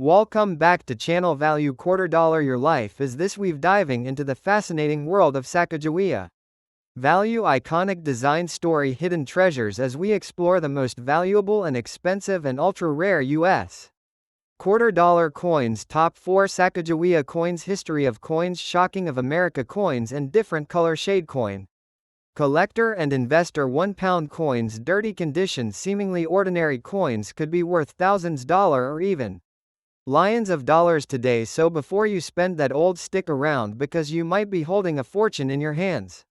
Welcome back to Channel Value Quarter Dollar Your Life is this we've diving into the fascinating world of Sacagawea. Value iconic design story hidden treasures as we explore the most valuable and expensive and ultra-rare U.S. quarter dollar coins. Top 4 Sacagawea coins. History of coins. Shocking of America coins and different color shade coin. Collector and investor £1 coins. Dirty condition. Seemingly ordinary coins could be worth thousands dollar or even lions of dollars today, so before you spend that old, stick around because you might be holding a fortune in your hands.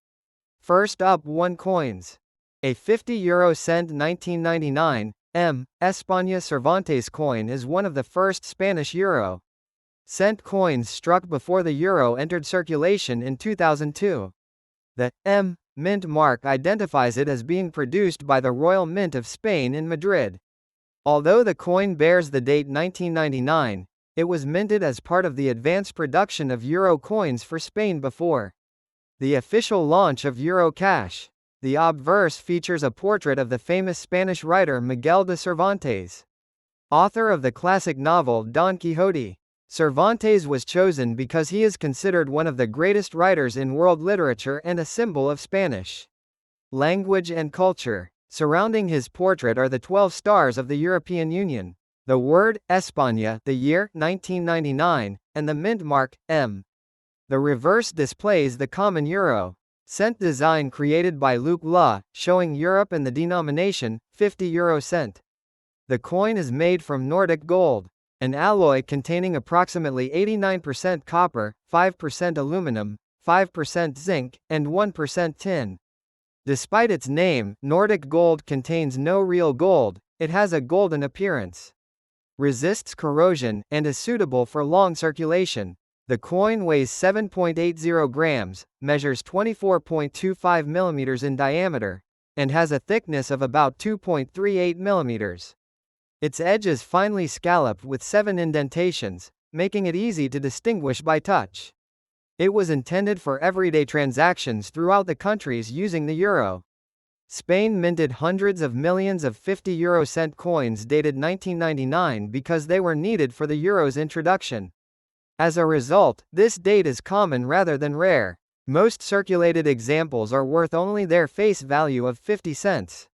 First up, 1 coins. A 50 euro cent 1999 España Cervantes coin is one of the first Spanish euro cent coins struck before the euro entered circulation in 2002. The mint mark identifies it as being produced by the Royal Mint of Spain in Madrid. Although the coin bears the date 1999, it was minted as part of the advanced production of euro coins for Spain before the official launch of euro cash. The obverse features a portrait of the famous Spanish writer Miguel de Cervantes, author of the classic novel Don Quixote. Cervantes was chosen because he is considered one of the greatest writers in world literature and a symbol of Spanish language and culture. Surrounding his portrait are the 12 stars of the European Union, the word España, the year 1999, and the mint mark M. The reverse displays the common euro cent design created by Luc La, showing Europe and the denomination 50 euro cent. The coin is made from Nordic gold, an alloy containing approximately 89% copper, 5% aluminum, 5% zinc, and 1% tin. Despite its name, Nordic gold contains no real gold, it has a golden appearance, resists corrosion, and is suitable for long circulation. The coin weighs 7.80 grams, measures 24.25 millimeters in diameter, and has a thickness of about 2.38 millimeters. Its edge is finely scalloped with 7 indentations, making it easy to distinguish by touch. It was intended for everyday transactions throughout the countries using the euro. Spain minted hundreds of millions of 50 euro cent coins dated 1999 because they were needed for the euro's introduction. As a result, this date is common rather than rare. Most circulated examples are worth only their face value of 50 cents.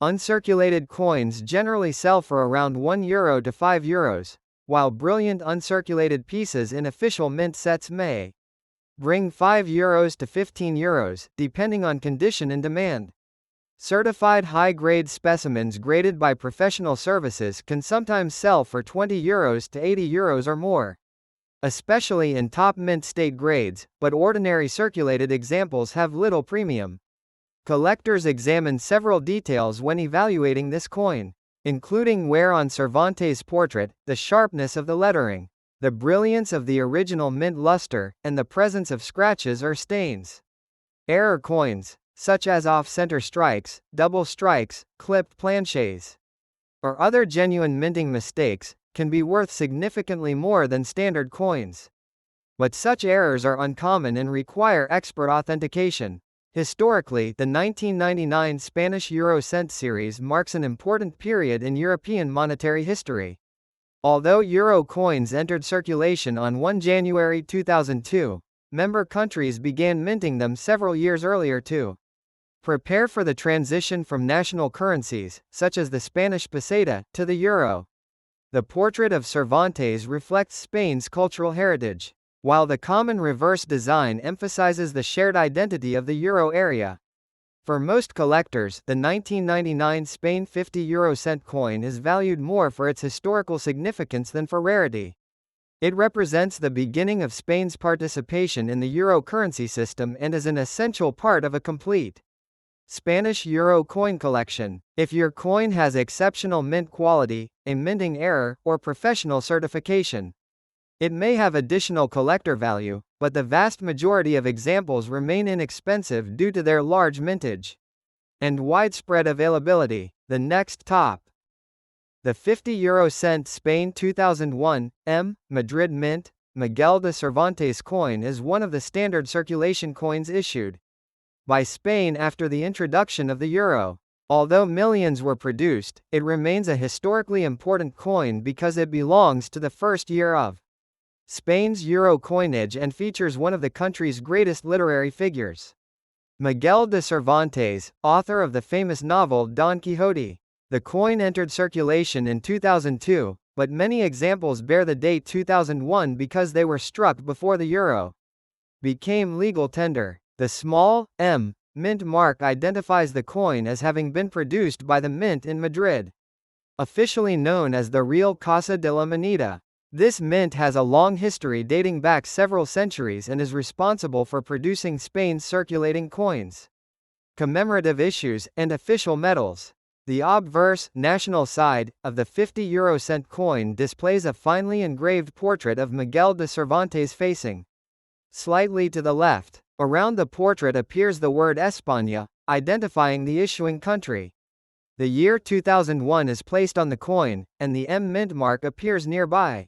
Uncirculated coins generally sell for around €1 to €5, while brilliant uncirculated pieces in official mint sets may bring €5 to €15, depending on condition and demand. Certified high-grade specimens graded by professional services can sometimes sell for €20 to €80 or more, especially in top mint state grades, but ordinary circulated examples have little premium. Collectors examine several details when evaluating this coin, including wear on Cervantes' portrait, the sharpness of the lettering, the brilliance of the original mint luster, and the presence of scratches or stains. Error coins, such as off-center strikes, double strikes, clipped planchets, or other genuine minting mistakes, can be worth significantly more than standard coins. But such errors are uncommon and require expert authentication. Historically, the 1999 Spanish euro cent series marks an important period in European monetary history. Although euro coins entered circulation on 1 January 2002, member countries began minting them several years earlier to prepare for the transition from national currencies, such as the Spanish peseta, to the euro. The portrait of Cervantes reflects Spain's cultural heritage, while the common reverse design emphasizes the shared identity of the euro area. For most collectors, the 1999 Spain 50 euro cent coin is valued more for its historical significance than for rarity. It represents the beginning of Spain's participation in the euro currency system and is an essential part of a complete Spanish euro coin collection. If your coin has exceptional mint quality, a minting error, or professional certification, it may have additional collector value, but the vast majority of examples remain inexpensive due to their large mintage and widespread availability. The next top. The 50 euro cent Spain 2001 Madrid Mint Miguel de Cervantes coin is one of the standard circulation coins issued by Spain after the introduction of the euro. Although millions were produced, it remains a historically important coin because it belongs to the first year of Spain's euro coinage and features one of the country's greatest literary figures, Miguel de Cervantes, author of the famous novel Don Quixote. The coin entered circulation in 2002, but many examples bear the date 2001 because they were struck before the euro became legal tender. The small M mint mark identifies the coin as having been produced by the mint in Madrid, officially known as the Real Casa de la Moneda. This mint has a long history dating back several centuries and is responsible for producing Spain's circulating coins, commemorative issues, and official medals. The obverse, national side, of the 50 euro cent coin displays a finely engraved portrait of Miguel de Cervantes facing slightly to the left. Around the portrait appears the word España, identifying the issuing country. The year 2001 is placed on the coin, and the M mint mark appears nearby.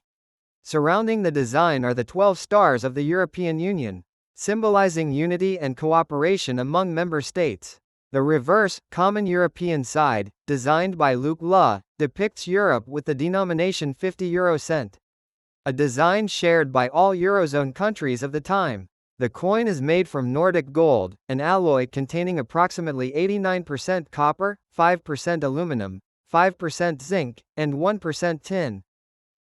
Surrounding the design are the 12 stars of the European Union, symbolizing unity and cooperation among member states. The reverse, common European side, designed by Luc La, depicts Europe with the denomination 50 euro cent, a design shared by all Eurozone countries of the time. The coin is made from Nordic gold, an alloy containing approximately 89% copper, 5% aluminum, 5% zinc, and 1% tin.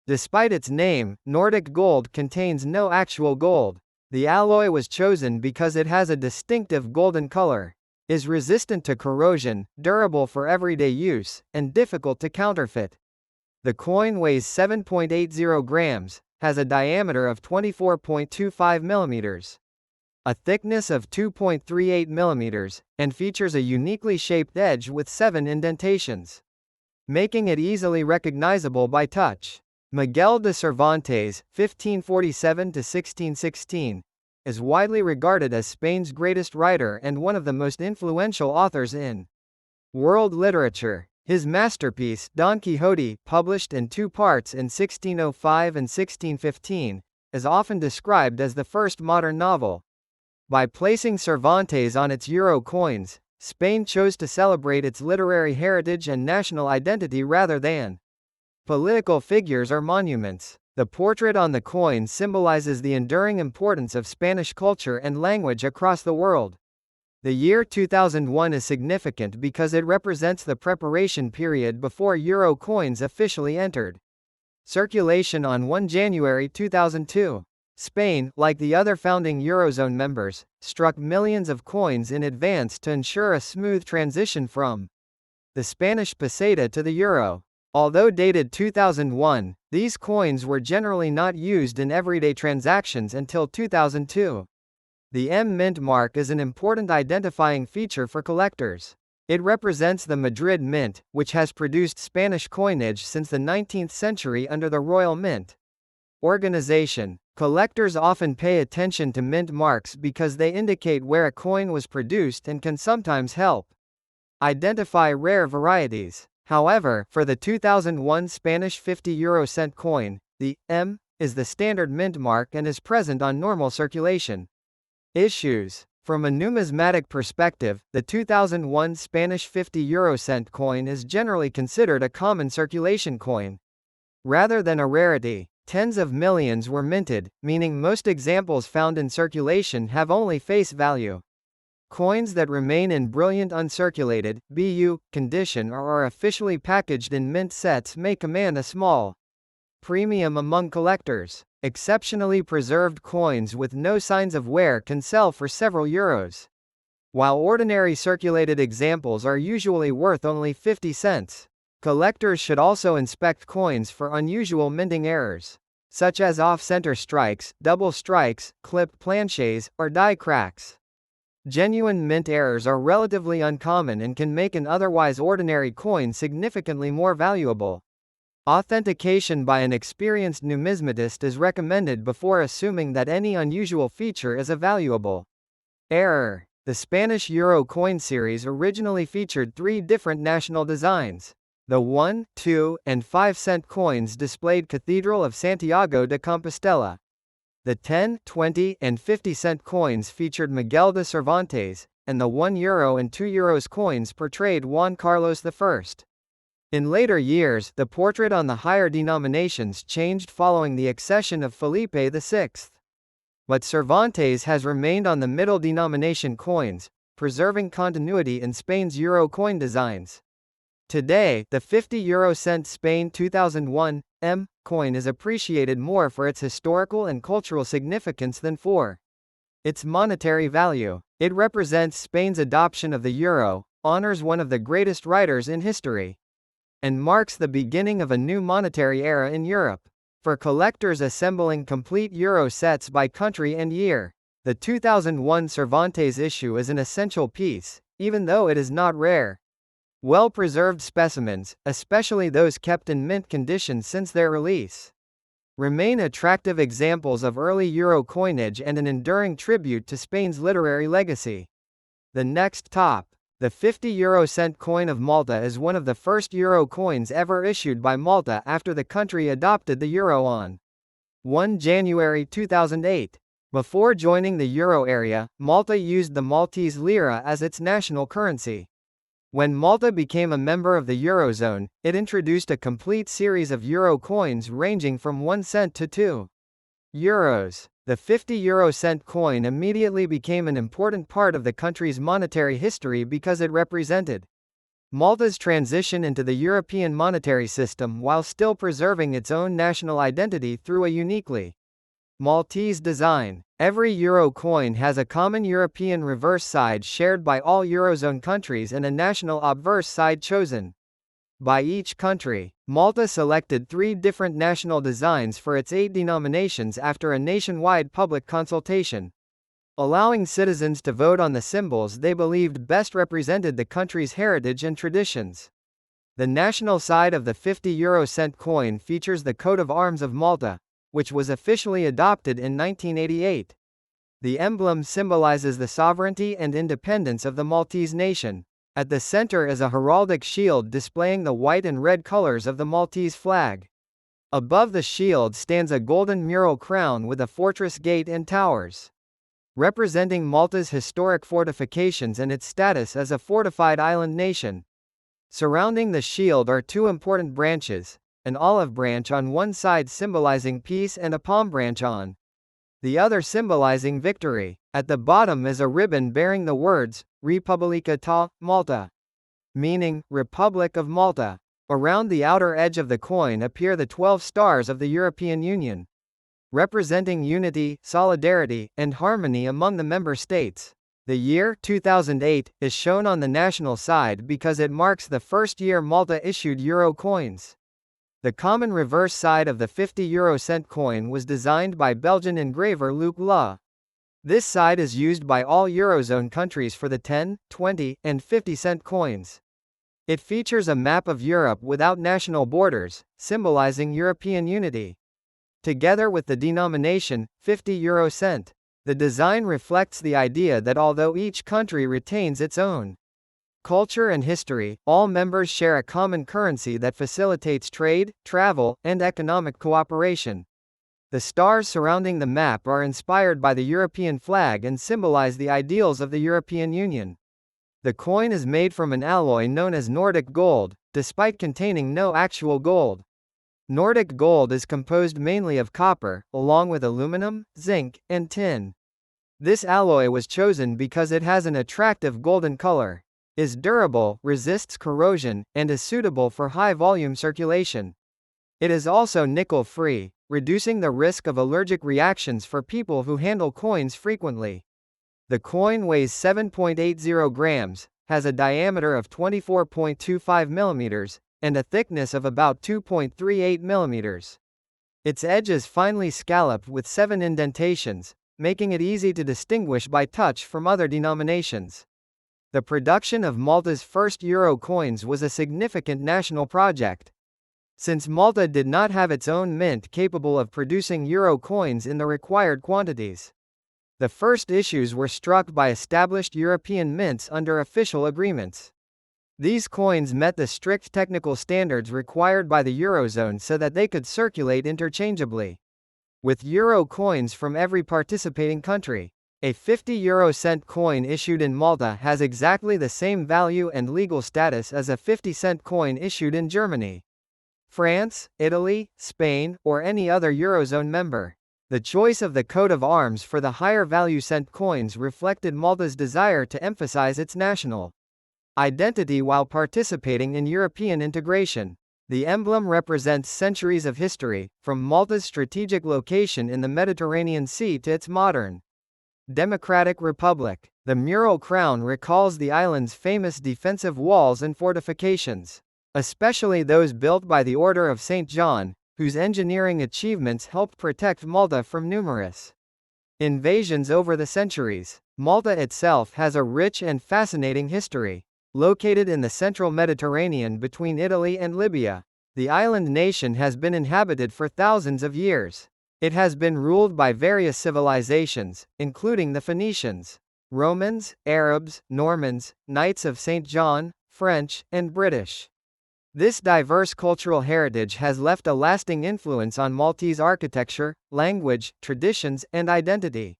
Despite its name, Nordic gold contains no actual gold. The alloy was chosen because it has a distinctive golden color, is resistant to corrosion, durable for everyday use, and difficult to counterfeit. The coin weighs 7.80 grams, has a diameter of 24.25 millimeters, a thickness of 2.38 millimeters, and features a uniquely shaped edge with 7 indentations, making it easily recognizable by touch. Miguel de Cervantes, 1547–1616, is widely regarded as Spain's greatest writer and one of the most influential authors in world literature. His masterpiece, Don Quixote, published in 2 parts in 1605 and 1615, is often described as the first modern novel. By placing Cervantes on its euro coins, Spain chose to celebrate its literary heritage and national identity rather than political figures or monuments. The portrait on the coin symbolizes the enduring importance of Spanish culture and language across the world. The year 2001 is significant because it represents the preparation period before euro coins officially entered circulation on 1 January 2002. Spain, like the other founding Eurozone members, struck millions of coins in advance to ensure a smooth transition from the Spanish peseta to the euro. Although dated 2001, these coins were generally not used in everyday transactions until 2002. The M mint mark is an important identifying feature for collectors. It represents the Madrid Mint, which has produced Spanish coinage since the 19th century under the Royal Mint organization. Collectors often pay attention to mint marks because they indicate where a coin was produced and can sometimes help identify rare varieties. However, for the 2001 Spanish 50 euro cent coin, the M is the standard mint mark and is present on normal circulation. Issues. From a numismatic perspective, the 2001 Spanish 50 euro cent coin is generally considered a common circulation coin, rather than a rarity. Tens of millions were minted, meaning most examples found in circulation have only face value. Coins that remain in brilliant uncirculated (BU) condition or are officially packaged in mint sets may command a small premium among collectors. Exceptionally preserved coins with no signs of wear can sell for several euros, while ordinary circulated examples are usually worth only 50 cents. Collectors should also inspect coins for unusual minting errors, such as off-center strikes, double strikes, clipped planchets, or die cracks. Genuine mint errors are relatively uncommon and can make an otherwise ordinary coin significantly more valuable. Authentication by an experienced numismatist is recommended before assuming that any unusual feature is a valuable error. The Spanish euro coin series originally featured 3 different national designs. The 1, 2, and 5 cent coins displayed Cathedral of Santiago de Compostela. The 10, 20, and 50 cent coins featured Miguel de Cervantes, and the €1 and €2 coins portrayed Juan Carlos I. In later years, the portrait on the higher denominations changed following the accession of Felipe VI. But Cervantes has remained on the middle denomination coins, preserving continuity in Spain's euro coin designs. Today, the 50 € Spain 2001 M coin is appreciated more for its historical and cultural significance than for its monetary value. It represents Spain's adoption of the euro, honors one of the greatest writers in history, and marks the beginning of a new monetary era in Europe. For collectors assembling complete euro sets by country and year, the 2001 Cervantes issue is an essential piece, even though it is not rare. Well-preserved specimens, especially those kept in mint condition since their release, remain attractive examples of early euro coinage and an enduring tribute to Spain's literary legacy. The next top. The 50 € coin of Malta is one of the first euro coins ever issued by Malta after the country adopted the euro on 1 January 2008. Before joining the euro area, Malta used the Maltese lira as its national currency. When Malta became a member of the Eurozone, it introduced a complete series of euro coins ranging from 1 cent to €2. The 50 € coin immediately became an important part of the country's monetary history because it represented Malta's transition into the European monetary system while still preserving its own national identity through a uniquely Maltese design. Every euro coin has a common European reverse side shared by all Eurozone countries and a national obverse side chosen by each country. Malta selected 3 different national designs for its 8 denominations after a nationwide public consultation, allowing citizens to vote on the symbols they believed best represented the country's heritage and traditions. The national side of the 50 € coin features the coat of arms of Malta, which was officially adopted in 1988. The emblem symbolizes the sovereignty and independence of the Maltese nation. At the center is a heraldic shield displaying the white and red colors of the Maltese flag. Above the shield stands a golden mural crown with a fortress gate and towers, representing Malta's historic fortifications and its status as a fortified island nation. Surrounding the shield are 2 important branches, an olive branch on one side symbolizing peace and a palm branch on the other symbolizing victory. At the bottom is a ribbon bearing the words, Repubblica ta Malta, meaning, Republic of Malta. Around the outer edge of the coin appear the 12 stars of the European Union, representing unity, solidarity, and harmony among the member states. The year 2008 is shown on the national side because it marks the first year Malta issued euro coins. The common reverse side of the 50 € coin was designed by Belgian engraver Luc La. This side is used by all Eurozone countries for the 10, 20, and 50-cent coins. It features a map of Europe without national borders, symbolizing European unity. Together with the denomination, 50 €, the design reflects the idea that although each country retains its own culture and history, all members share a common currency that facilitates trade, travel, and economic cooperation. The stars surrounding the map are inspired by the European flag and symbolize the ideals of the European Union. The coin is made from an alloy known as Nordic gold, despite containing no actual gold. Nordic gold is composed mainly of copper, along with aluminum, zinc, and tin. This alloy was chosen because it has an attractive golden color, is durable, resists corrosion, and is suitable for high-volume circulation. It is also nickel-free, reducing the risk of allergic reactions for people who handle coins frequently. The coin weighs 7.80 grams, has a diameter of 24.25 millimeters, and a thickness of about 2.38 millimeters. Its edge is finely scalloped with 7 indentations, making it easy to distinguish by touch from other denominations. The production of Malta's first euro coins was a significant national project, since Malta did not have its own mint capable of producing euro coins in the required quantities. The first issues were struck by established European mints under official agreements. These coins met the strict technical standards required by the Eurozone so that they could circulate interchangeably with euro coins from every participating country. A 50 € coin issued in Malta has exactly the same value and legal status as a 50-cent coin issued in Germany, France, Italy, Spain, or any other Eurozone member. The choice of the coat of arms for the higher value cent coins reflected Malta's desire to emphasize its national identity while participating in European integration. The emblem represents centuries of history, from Malta's strategic location in the Mediterranean Sea to its modern democratic republic. The mural crown recalls the island's famous defensive walls and fortifications, especially those built by the Order of St. John, whose engineering achievements helped protect Malta from numerous invasions over the centuries. Malta itself has a rich and fascinating history. Located in the central Mediterranean between Italy and Libya, the island nation has been inhabited for thousands of years. It has been ruled by various civilizations, including the Phoenicians, Romans, Arabs, Normans, Knights of St. John, French, and British. This diverse cultural heritage has left a lasting influence on Maltese architecture, language, traditions, and identity.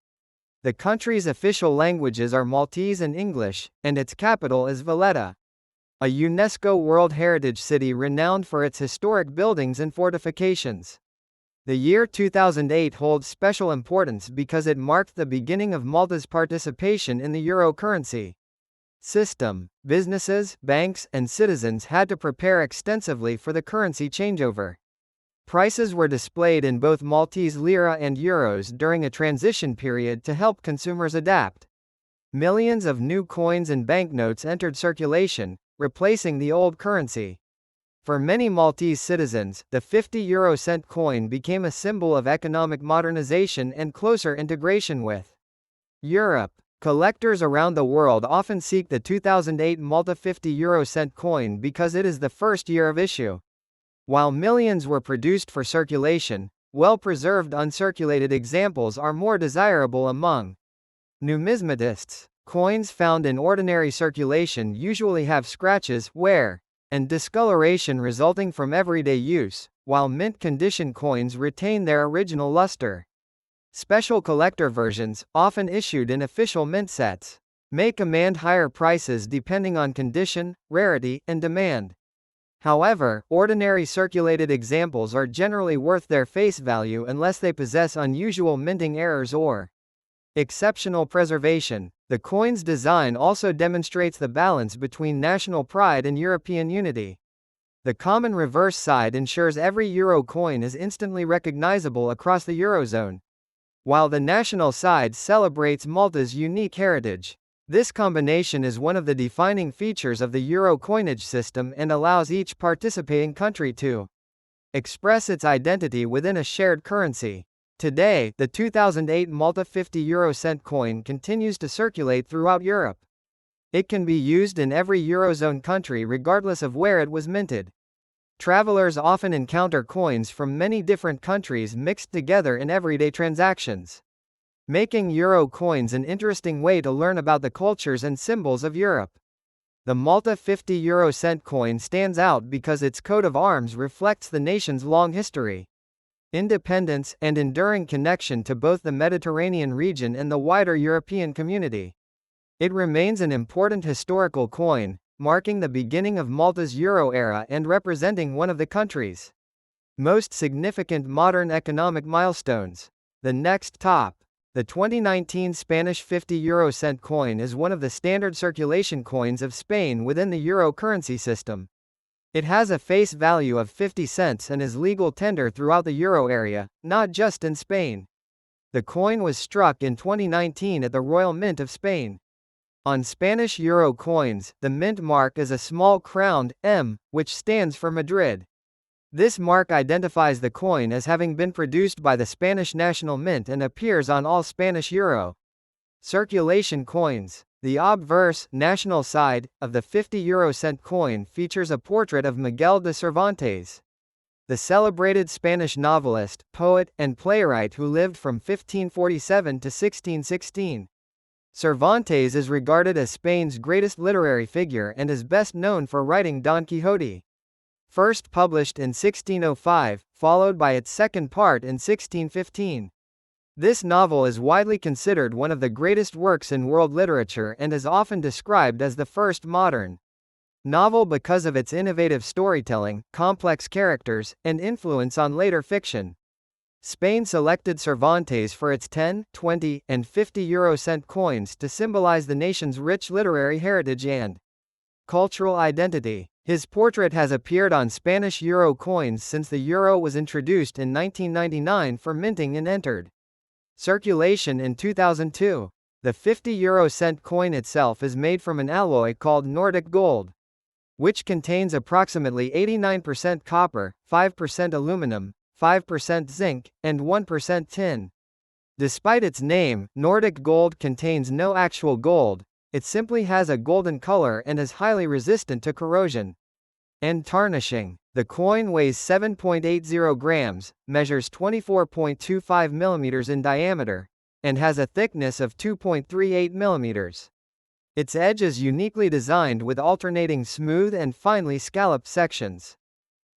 The country's official languages are Maltese and English, and its capital is Valletta, a UNESCO World Heritage City renowned for its historic buildings and fortifications. The year 2008 holds special importance because it marked the beginning of Malta's participation in the euro currency system. Businesses, banks, and citizens had to prepare extensively for the currency changeover. Prices were displayed in both Maltese lira and euros during a transition period to help consumers adapt. Millions of new coins and banknotes entered circulation, replacing the old currency. For many Maltese citizens, the 50 € coin became a symbol of economic modernization and closer integration with Europe. Collectors around the world often seek the 2008 Malta 50 € coin because it is the first year of issue. While millions were produced for circulation, well-preserved uncirculated examples are more desirable among numismatists. Coins found in ordinary circulation usually have scratches, wear, and discoloration resulting from everyday use, while mint-condition coins retain their original luster. Special collector versions, often issued in official mint sets, may command higher prices depending on condition, rarity, and demand. However, ordinary circulated examples are generally worth their face value unless they possess unusual minting errors or exceptional preservation. The coin's design also demonstrates the balance between national pride and European unity. The common reverse side ensures every euro coin is instantly recognizable across the Eurozone, while the national side celebrates Malta's unique heritage. This combination is one of the defining features of the euro coinage system and allows each participating country to express its identity within a shared currency. Today, the 2008 Malta 50 € coin continues to circulate throughout Europe. It can be used in every Eurozone country regardless of where it was minted. Travelers often encounter coins from many different countries mixed together in everyday transactions, making euro coins an interesting way to learn about the cultures and symbols of Europe. The Malta 50 € coin stands out because its coat of arms reflects the nation's long history, independence, and enduring connection to both the Mediterranean region and the wider European community. It remains an important historical coin, marking the beginning of Malta's euro era and representing one of the country's most significant modern economic milestones. The next top. The 2019 Spanish 50 € coin is one of the standard circulation coins of Spain within the euro currency system. It has a face value of 50 cents and is legal tender throughout the euro area, not just in Spain. The coin was struck in 2019 at the Royal Mint of Spain. On Spanish euro coins, the mint mark is a small crowned M, which stands for Madrid. This mark identifies the coin as having been produced by the Spanish National Mint and appears on all Spanish euro circulation coins. The obverse, national side, of the 50 € coin features a portrait of Miguel de Cervantes, the celebrated Spanish novelist, poet, and playwright who lived from 1547 to 1616. Cervantes is regarded as Spain's greatest literary figure and is best known for writing Don Quixote, first published in 1605, followed by its second part in 1615. This novel is widely considered one of the greatest works in world literature and is often described as the first modern novel because of its innovative storytelling, complex characters, and influence on later fiction. Spain selected Cervantes for its 10, 20, and 50 euro cent coins to symbolize the nation's rich literary heritage and cultural identity. His portrait has appeared on Spanish euro coins since the euro was introduced in 1999 for minting and entered circulation in 2002. The 50 euro cent coin itself is made from an alloy called Nordic gold, which contains approximately 89% copper, 5% aluminum, 5% zinc, and 1% tin. Despite its name, Nordic gold contains no actual gold, it simply has a golden color and is highly resistant to corrosion and tarnishing. The coin weighs 7.80 grams, measures 24.25 millimeters in diameter, and has a thickness of 2.38 millimeters. Its edge is uniquely designed with alternating smooth and finely scalloped sections,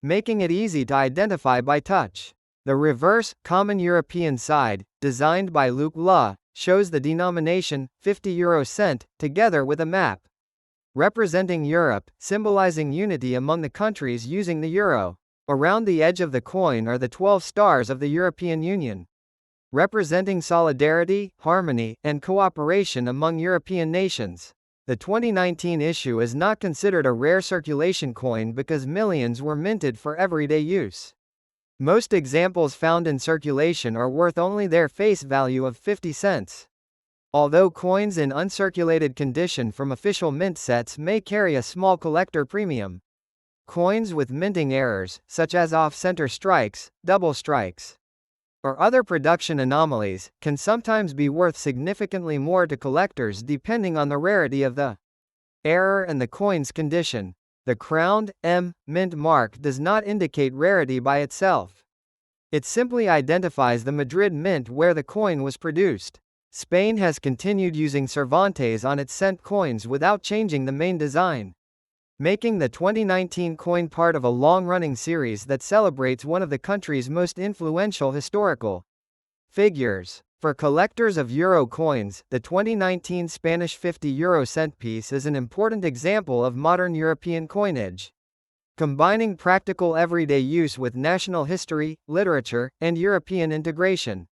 making it easy to identify by touch. The reverse, common European side, designed by Luc La, shows the denomination, 50 euro cent, together with a map representing Europe, symbolizing unity among the countries using the euro. Around the edge of the coin are the 12 stars of the European Union, representing solidarity, harmony, and cooperation among European nations. The 2019 issue is not considered a rare circulation coin because millions were minted for everyday use. Most examples found in circulation are worth only their face value of 50 cents. Although coins in uncirculated condition from official mint sets may carry a small collector premium, coins with minting errors, such as off-center strikes, double strikes, or other production anomalies, can sometimes be worth significantly more to collectors depending on the rarity of the error and the coin's condition. The crowned M mint mark does not indicate rarity by itself. It simply identifies the Madrid mint where the coin was produced. Spain has continued using Cervantes on its cent coins without changing the main design, making the 2019 coin part of a long-running series that celebrates one of the country's most influential historical figures. For collectors of euro coins, the 2019 Spanish 50 euro cent piece is an important example of modern European coinage, combining practical everyday use with national history, literature, and European integration.